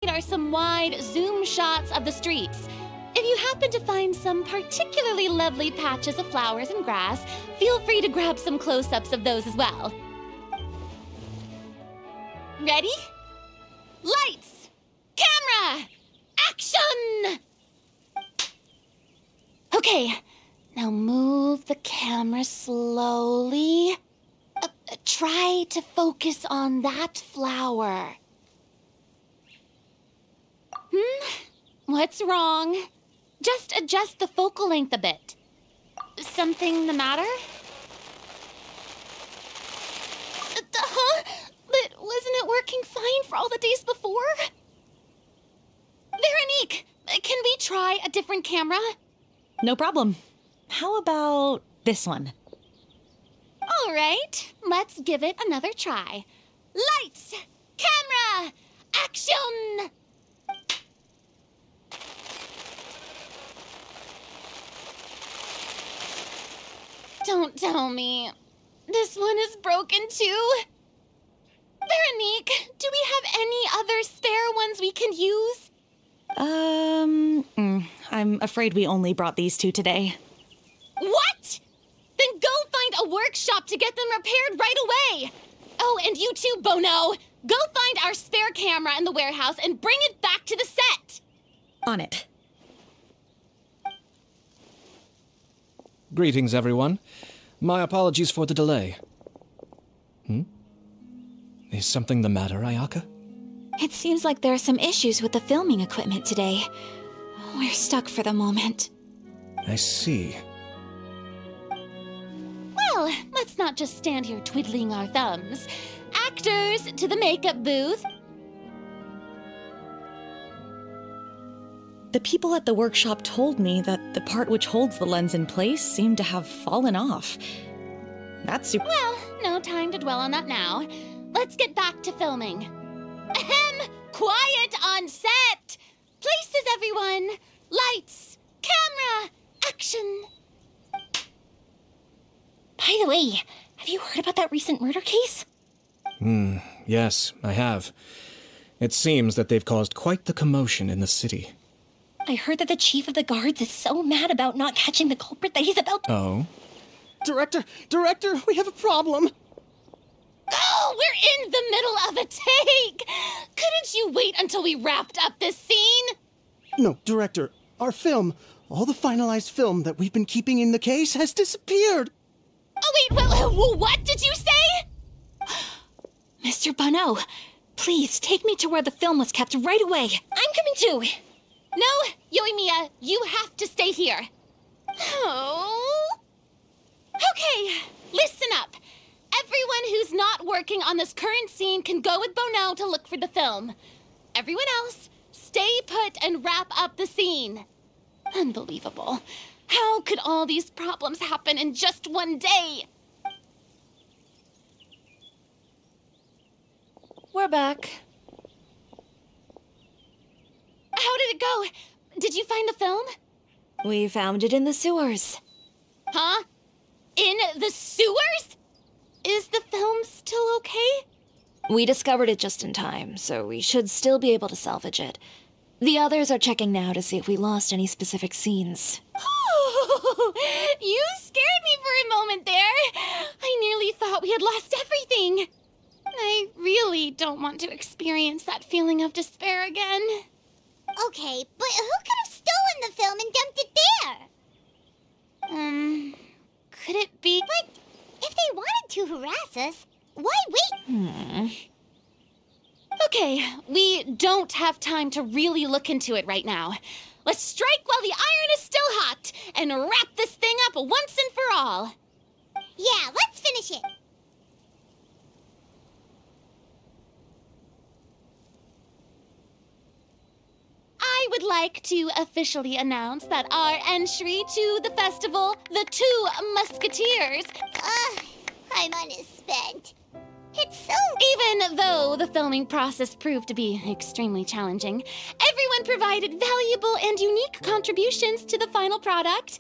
are some wide zoom shots of the streets. If you happen to find some particularly lovely patches of flowers and grass, feel free to grab some close-ups of those as well. Ready? Lights! Camera! Action! Okay, now move the camera slowly. Try to focus on that flower. What's wrong? Just adjust the focal length a bit. Something the matter? But wasn't it working fine for all the days before? Veronique, can we try a different camera? No problem. How about this one? All right, let's give it another try. Lights! Camera! Action! Don't tell me. This one is broken too? Veronique, do we have any other spare ones we can use? I'm afraid we only brought these two today. What? Then go find a workshop to get them repaired right away. Oh, and you too, Bono. Go find our spare camera in the warehouse and bring it back to the set. On it. Greetings, everyone. My apologies for the delay. Is something the matter, Ayaka? It seems like there are some issues with the filming equipment today. We're stuck for the moment. I see. Well, let's not just stand here twiddling our thumbs. Actors, to the makeup booth. The people at the workshop told me that the part which holds the lens in place seemed to have fallen off. That's super— Well, no time to dwell on that now. Let's get back to filming. Ahem! Quiet on set! Places, everyone! Lights! Camera! Action! By the way, have you heard about that recent murder case? Yes, I have. It seems that they've caused quite the commotion in the city. I heard that the chief of the guards is so mad about not catching the culprit that he's about to— Oh? Director, we have a problem. Oh, we're in the middle of a take! Couldn't you wait until we wrapped up this scene? No, Director, our film, all the finalized film that we've been keeping in the case has disappeared. Oh, wait, what did you say? Mr. Bono, please take me to where the film was kept right away. I'm coming too. No, Yoimiya, you have to stay here. Oh. Okay, listen up. Everyone who's not working on this current scene can go with Bono to look for the film. Everyone else, stay put and wrap up the scene. Unbelievable. How could all these problems happen in just one day? We're back. How did it go? Did you find the film? We found it in the sewers. Huh? In the sewers? Is the film still okay? We discovered it just in time, so we should still be able to salvage it. The others are checking now to see if we lost any specific scenes. Oh, you scared me for a moment there. I nearly thought we had lost everything. I really don't want to experience that feeling of despair again. Okay, but who could have stolen the film and dumped it there? Could it be? But if they wanted to harass us, why wait? Okay, we don't have time to really look into it right now. Let's strike while the iron is still hot and wrap this thing up once and for all. Yeah, let's finish it. I would like to officially announce that our entry to the festival, The Two Musketeers, I'm unspent. It's so... even though the filming process proved to be extremely challenging, everyone provided valuable and unique contributions to the final product.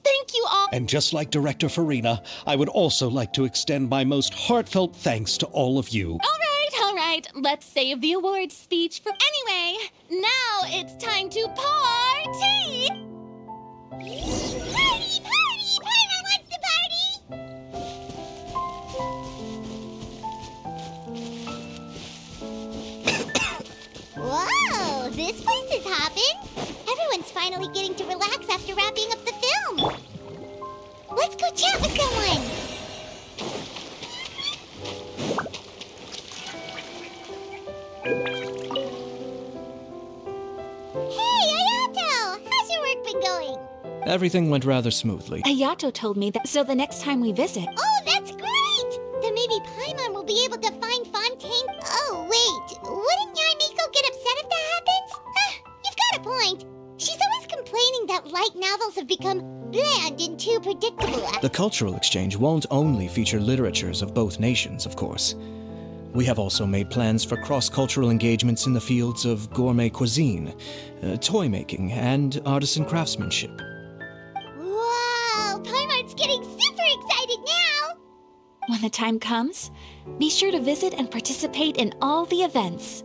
Thank you all. And just like Director Farina, I would also like to extend my most heartfelt thanks to all of you. All right. right, let's save the awards speech for anyway. Now it's time to party! Party! Party! Paimon wants to party! Whoa! This place is hopping! Everyone's finally getting to relax after wrapping up the film! Let's go chat with someone! Hey, Ayato! How's your work been going? Everything went rather smoothly. Ayato told me that so the next time we visit. Oh, that's great! Then maybe Paimon will be able to find Fontaine. Oh, wait. Wouldn't Yai Miko get upset if that happens? You've got a point. She's always complaining that light novels have become bland and too predictable. The cultural exchange won't only feature literatures of both nations, of course. We have also made plans for cross-cultural engagements in the fields of gourmet cuisine, toy making, and artisan craftsmanship. Wow! Paimon's getting super excited now! When the time comes, be sure to visit and participate in all the events.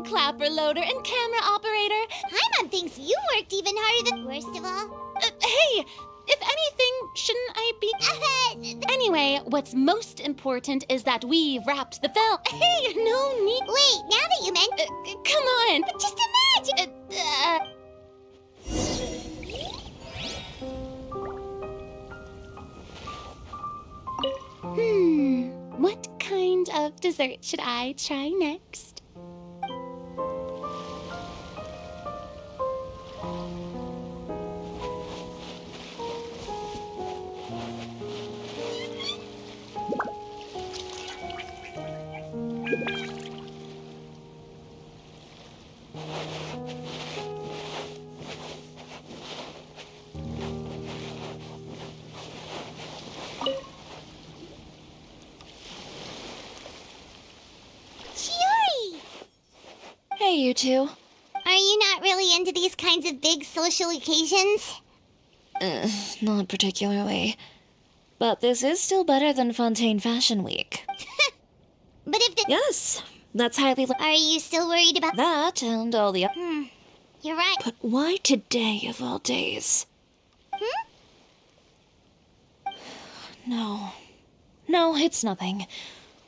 Clapper loader and camera operator. Paimon thinks you worked even harder than... Worst of all... Hey, if anything, shouldn't I be... Anyway, what's most important is that we've wrapped the film. Hey, no need... Wait, now that you mention... Come on. But just imagine... What kind of dessert should I try next? Hey, you two. Are you not really into these kinds of big social occasions? Not particularly. But this is still better than Fontaine Fashion Week. But if the... Yes, that's highly... Are you still worried about... That and all the... You're right. But why today of all days? No. No, it's nothing.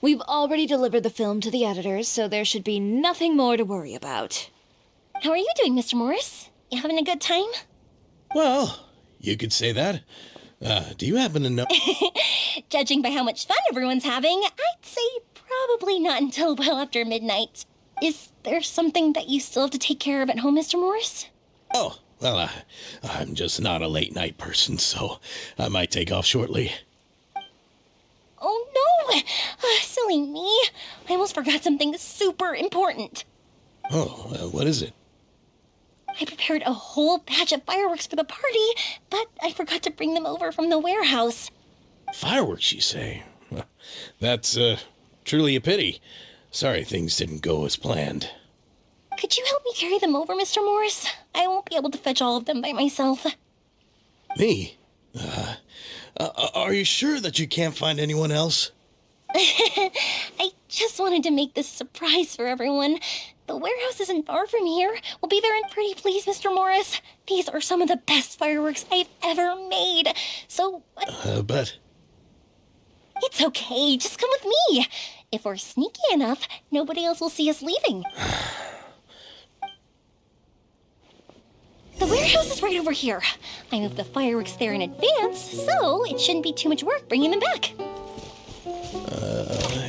We've already delivered the film to the editors, so there should be nothing more to worry about. How are you doing, Mr. Morris? You having a good time? Well, you could say that. Do you happen to know... Judging by how much fun everyone's having, I'd say probably not until well after midnight. Is there something that you still have to take care of at home, Mr. Morris? Oh, well, I'm just not a late-night person, so I might take off shortly. Oh, no! Silly me. I almost forgot something super important. Oh, what is it? I prepared a whole batch of fireworks for the party, but I forgot to bring them over from the warehouse. Fireworks, you say? That's, truly a pity. Sorry things didn't go as planned. Could you help me carry them over, Mr. Morris? I won't be able to fetch all of them by myself. Me? Are you sure that you can't find anyone else? I just wanted to make this surprise for everyone. The warehouse isn't far from here. We'll be there in pretty please, Mr. Morris. These are some of the best fireworks I've ever made. So... but... It's okay. Just come with me. If we're sneaky enough, nobody else will see us leaving. The warehouse is right over here. I moved the fireworks there in advance, so it shouldn't be too much work bringing them back.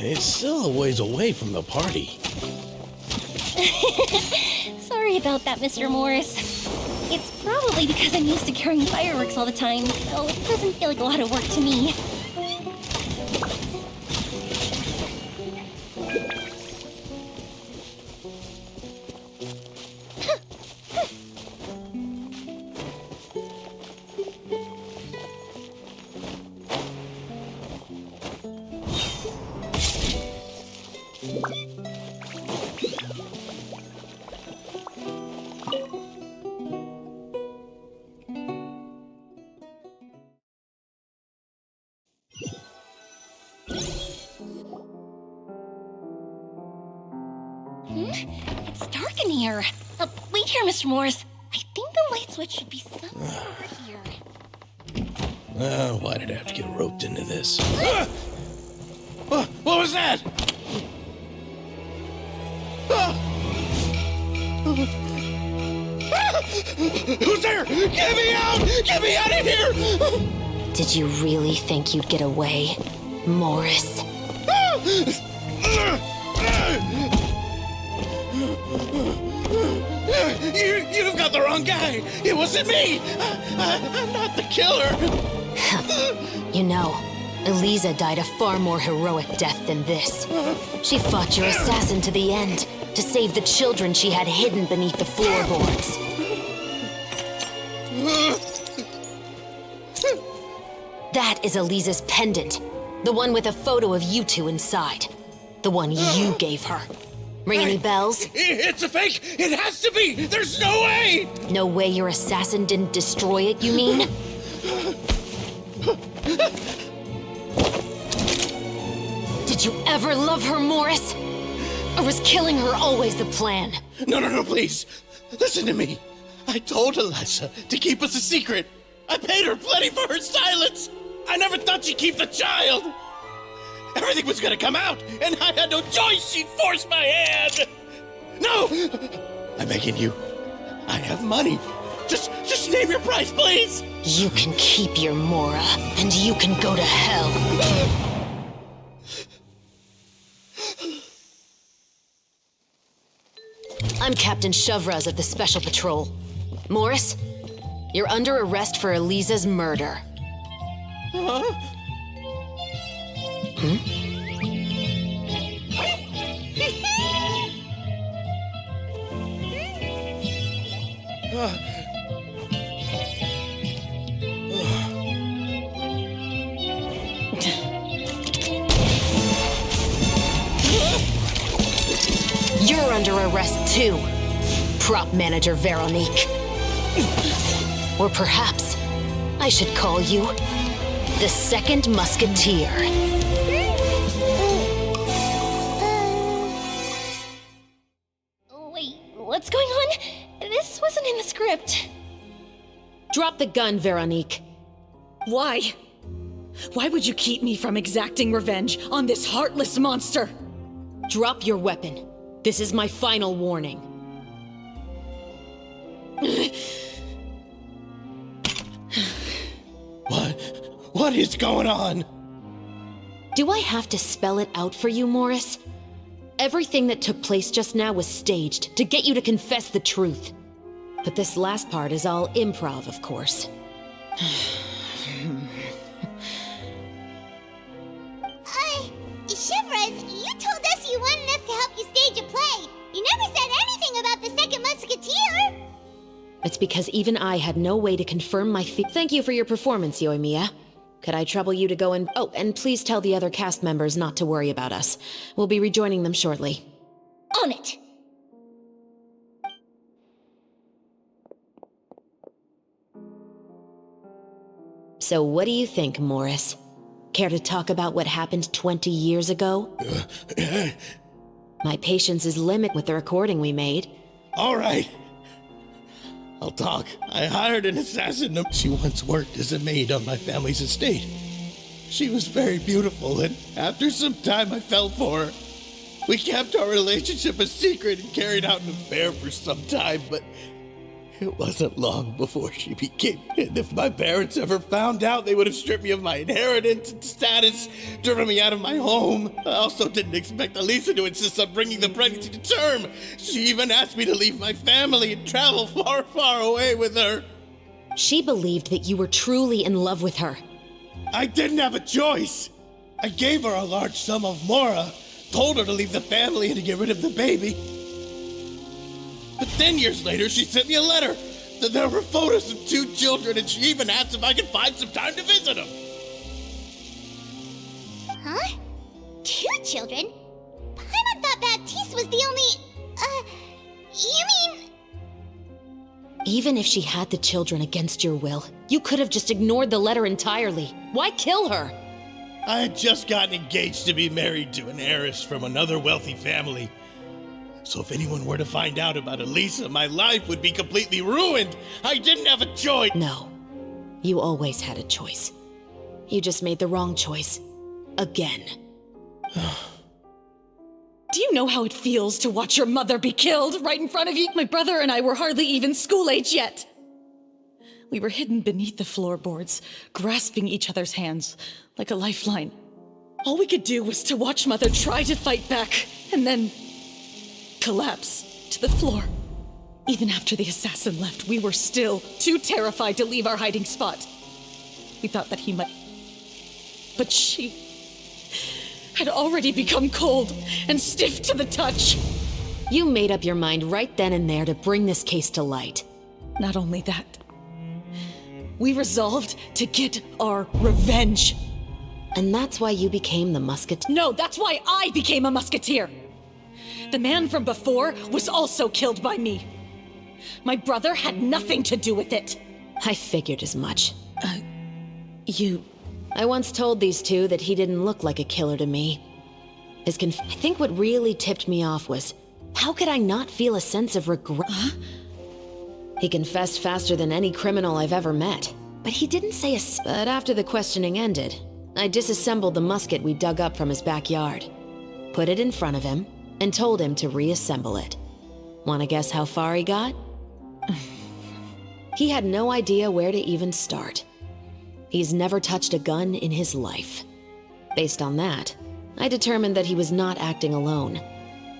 it's still a ways away from the party. Sorry about that, Mr. Morris. It's probably because I'm used to carrying fireworks all the time, so it doesn't feel like a lot of work to me. It's dark in here. Wait here, Mr. Morris. I think the light switch should be somewhere over here. Why did I have to get roped into this? What was that? Who's there? Get me out! Get me out of here! Did you really think you'd get away, Morris? You've got the wrong guy. It wasn't me. I'm not the killer. You know, Eliza died a far more heroic death than this. She fought your assassin to the end to save the children she had hidden beneath the floorboards. That is Eliza's pendant, the one with a photo of you two inside. The one you gave her. Ring any bells? It's a fake! It has to be! There's no way! No way your assassin didn't destroy it, you mean? Did you ever love her, Morris? Or was killing her always the plan? No, please. Listen to me. I told Eliza to keep us a secret. I paid her plenty for her silence. I never thought she'd keep the child. Everything was gonna come out, and I had no choice. She'd force my hand. No! I'm begging you. I have money. Just name your price, please. You can keep your Mora, and you can go to hell. I'm Captain Shovraz of the Special Patrol. Morris, you're under arrest for Eliza's murder. Huh? You're under arrest too, Prop Manager Veronique. Or perhaps I should call you the Second Musketeer. Wait, what's going on? This wasn't in the script. Drop the gun, Veronique. Why? Why would you keep me from exacting revenge on this heartless monster? Drop your weapon. This is my final warning. What is going on? Do I have to spell it out for you, Morris? Everything that took place just now was staged to get you to confess the truth. But this last part is all improv, of course. Shivers, you told us you wanted us to help you stage a play. You never said anything about the Second Musketeer. It's because even I had no way to confirm my Thank you for your performance, Yoimiya. Could I trouble you to go and— Oh, and please tell the other cast members not to worry about us. We'll be rejoining them shortly. On it! So what do you think, Morris? Care to talk about what happened 20 years ago? My patience is limited with the recording we made. All right. I'll talk. I hired an assassin. She once worked as a maid on my family's estate. She was very beautiful, and after some time I fell for her. We kept our relationship a secret and carried out an affair for some time, but It wasn't long before she became... And if my parents ever found out, they would have stripped me of my inheritance and status, driven me out of my home. I also didn't expect Elisa to insist on bringing the pregnancy to term. She even asked me to leave my family and travel far, far away with her. She believed that you were truly in love with her. I didn't have a choice. I gave her a large sum of mora, told her to leave the family and to get rid of the baby. But then years later, she sent me a letter. There were photos of 2 children, and she even asked if I could find some time to visit them. Huh? 2 children? Paimon thought Baptiste was the only... you mean... Even if she had the children against your will, you could have just ignored the letter entirely. Why kill her? I had just gotten engaged to be married to an heiress from another wealthy family. So if anyone were to find out about Elisa, my life would be completely ruined. I didn't have a choice. No. You always had a choice. You just made the wrong choice. Again. Do you know how it feels to watch your mother be killed right in front of you? My brother and I were hardly even school age yet. We were hidden beneath the floorboards, grasping each other's hands like a lifeline. All we could do was to watch Mother try to fight back, and then collapse to the floor. Even after the assassin left, we were still too terrified to leave our hiding spot. We thought that he might... But she had already become cold and stiff to the touch. You made up your mind right then and there to bring this case to light. Not only that, we resolved to get our revenge. And that's why you became the musketeer? No, that's why I became a musketeer! The man from before was also killed by me. My brother had nothing to do with it. I figured as much. I once told these two that he didn't look like a killer to me. I think what really tipped me off was, how could I not feel a sense of regret? Huh? He confessed faster than any criminal I've ever met. But he didn't say But after the questioning ended, I disassembled the musket we dug up from his backyard, put it in front of him, and told him to reassemble it. Wanna guess how far he got? He had no idea where to even start. He's never touched a gun in his life. Based on that, I determined that he was not acting alone.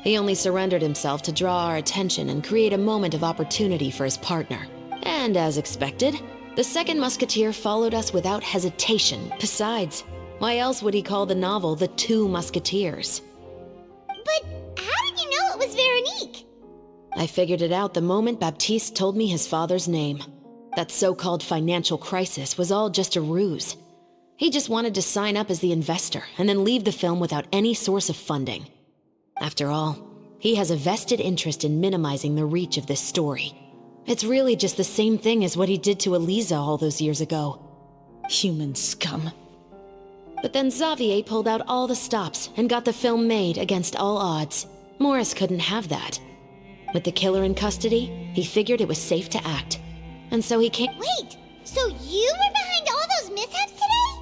He only surrendered himself to draw our attention and create a moment of opportunity for his partner. And as expected, the second musketeer followed us without hesitation. Besides, why else would he call the novel The Two Musketeers? But how did you know it was Veronique? I figured it out the moment Baptiste told me his father's name. That so-called financial crisis was all just a ruse. He just wanted to sign up as the investor and then leave the film without any source of funding. After all, he has a vested interest in minimizing the reach of this story. It's really just the same thing as what he did to Elisa all those years ago. Human scum. But then Xavier pulled out all the stops and got the film made against all odds. Morris couldn't have that. With the killer in custody, he figured it was safe to act. And so he came— Wait, so you were behind all those mishaps today?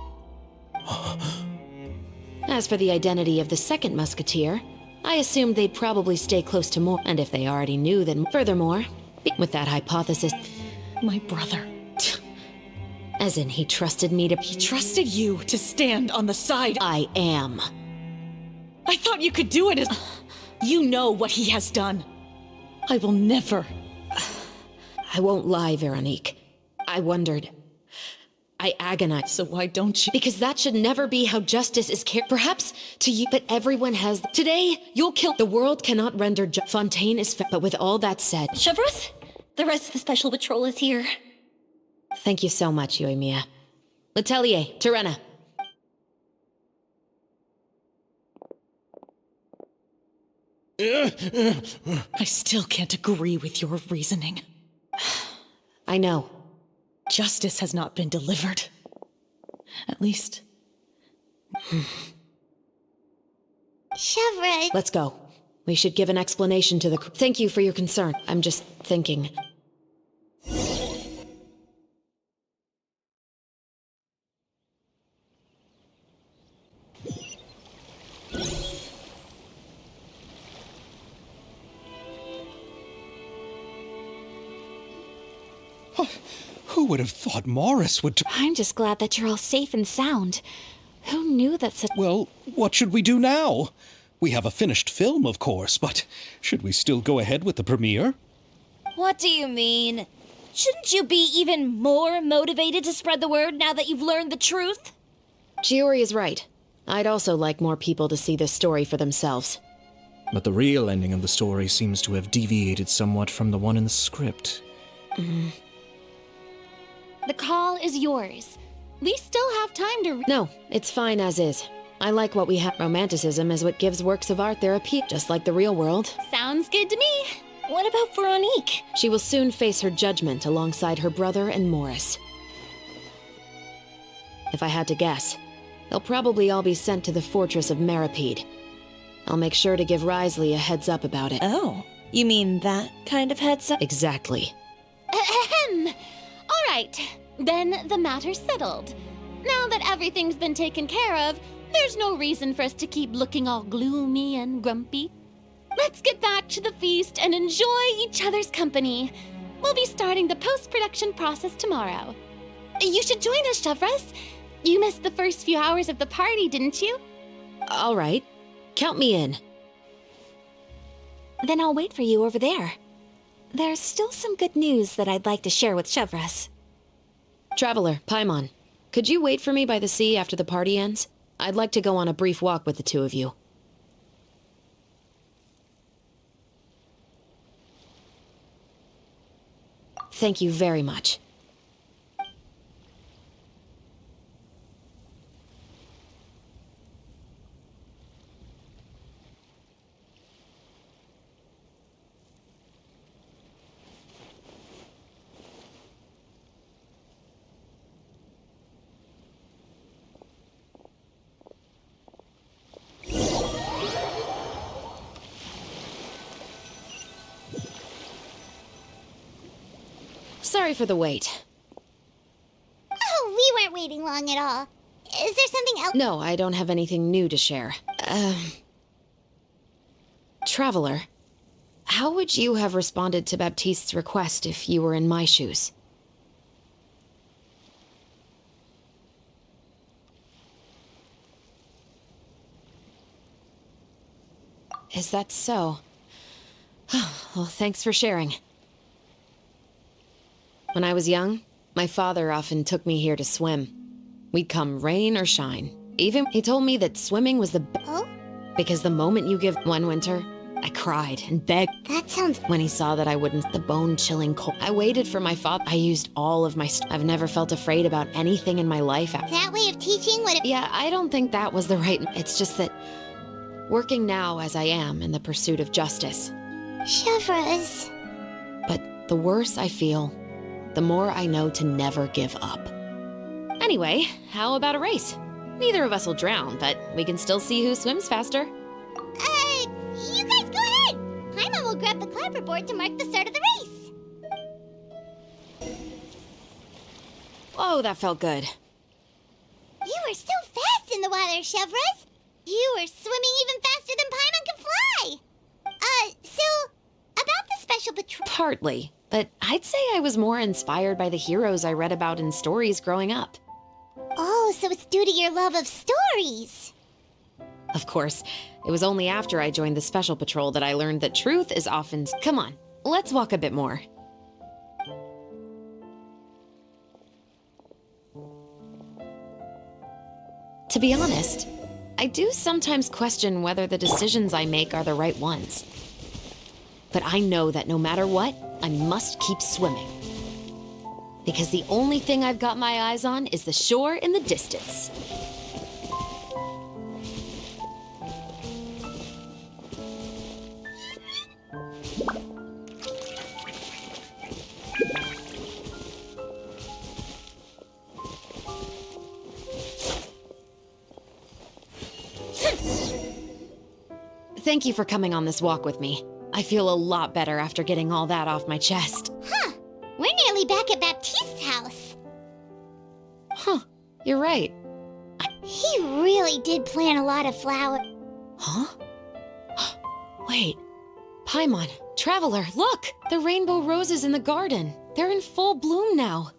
As for the identity of the second musketeer, I assumed they'd probably stay close to more, and if they already knew, then furthermore, with that hypothesis, my brother. As in, he trusted me to— He trusted you to stand on the side— I am. I thought you could do it as— You know what he has done. I will never— I won't lie, Veronique. I wondered. I agonized. So why don't you? Because that should never be how justice is perhaps to you, but everyone has— Today, you'll kill— The world cannot render Fontaine is but with all that said— Chevros, the rest of the special patrol is here. Thank you so much, Yoimiya. Letelier, Terena. I still can't agree with your reasoning. I know. Justice has not been delivered. At least... Chevron. Let's go. We should give an explanation to the— Thank you for your concern. I'm just thinking. Who would have thought Morris would... I'm just glad that you're all safe and sound. Who knew that such... Well, what should we do now? We have a finished film, of course, but should we still go ahead with the premiere? What do you mean? Shouldn't you be even more motivated to spread the word now that you've learned the truth? Chiori is right. I'd also like more people to see this story for themselves. But the real ending of the story seems to have deviated somewhat from the one in the script. The call is yours. We still have time to... No, it's fine as is. I like what we have. Romanticism is what gives works of art their appeal, just like the real world. Sounds good to me. What about Veronique? She will soon face her judgment alongside her brother and Morris. If I had to guess, they'll probably all be sent to the fortress of Meripede. I'll make sure to give Risley a heads up about it. Oh, you mean that kind of heads up? Exactly. Ahem. All right, then the matter's settled. Now that everything's been taken care of, there's no reason for us to keep looking all gloomy and grumpy. Let's get back to the feast and enjoy each other's company. We'll be starting the post-production process tomorrow. You should join us, Chevres. You missed the first few hours of the party, didn't you? All right. Count me in. Then I'll wait for you over there. There's still some good news that I'd like to share with Chevres. Traveler, Paimon, could you wait for me by the sea after the party ends? I'd like to go on a brief walk with the two of you. Thank you very much. Sorry for the wait. Oh, we weren't waiting long at all. Is there something else? No, I don't have anything new to share. Traveler, how would you have responded to Baptiste's request if you were in my shoes? Is that so? Well, thanks for sharing. When I was young, my father often took me here to swim. We'd come rain or shine. Even he told me that swimming was the Oh? because the moment you give one winter, I cried and begged. That sounds... When he saw that I wouldn't, the bone-chilling cold. I waited for my father. I used all of my I've never felt afraid about anything in my life. That way of teaching would have... Yeah, I don't think that was the right... It's just that working now as I am in the pursuit of justice. Chevres. But the worse I feel, the more I know to never give up. Anyway, how about a race? Neither of us will drown, but we can still see who swims faster. You guys go ahead. Paimon will grab the clapperboard to mark the start of the race. Oh, that felt good. You were so fast in the water, Chevres. You were swimming even faster than Paimon can fly. So, about the special patrol... Partly, but I'd say I was more inspired by the heroes I read about in stories growing up. Oh, so it's due to your love of stories. Of course, it was only after I joined the Special Patrol that I learned that truth is often... Come on, let's walk a bit more. To be honest, I do sometimes question whether the decisions I make are the right ones. But I know that no matter what, I must keep swimming. Because the only thing I've got my eyes on is the shore in the distance. Thank you for coming on this walk with me. I feel a lot better after getting all that off my chest. Huh. We're nearly back at Baptiste's house. Huh, you're right. He really did plant a lot of flowers. Huh? Wait. Paimon, Traveler, look! The rainbow roses in the garden. They're in full bloom now.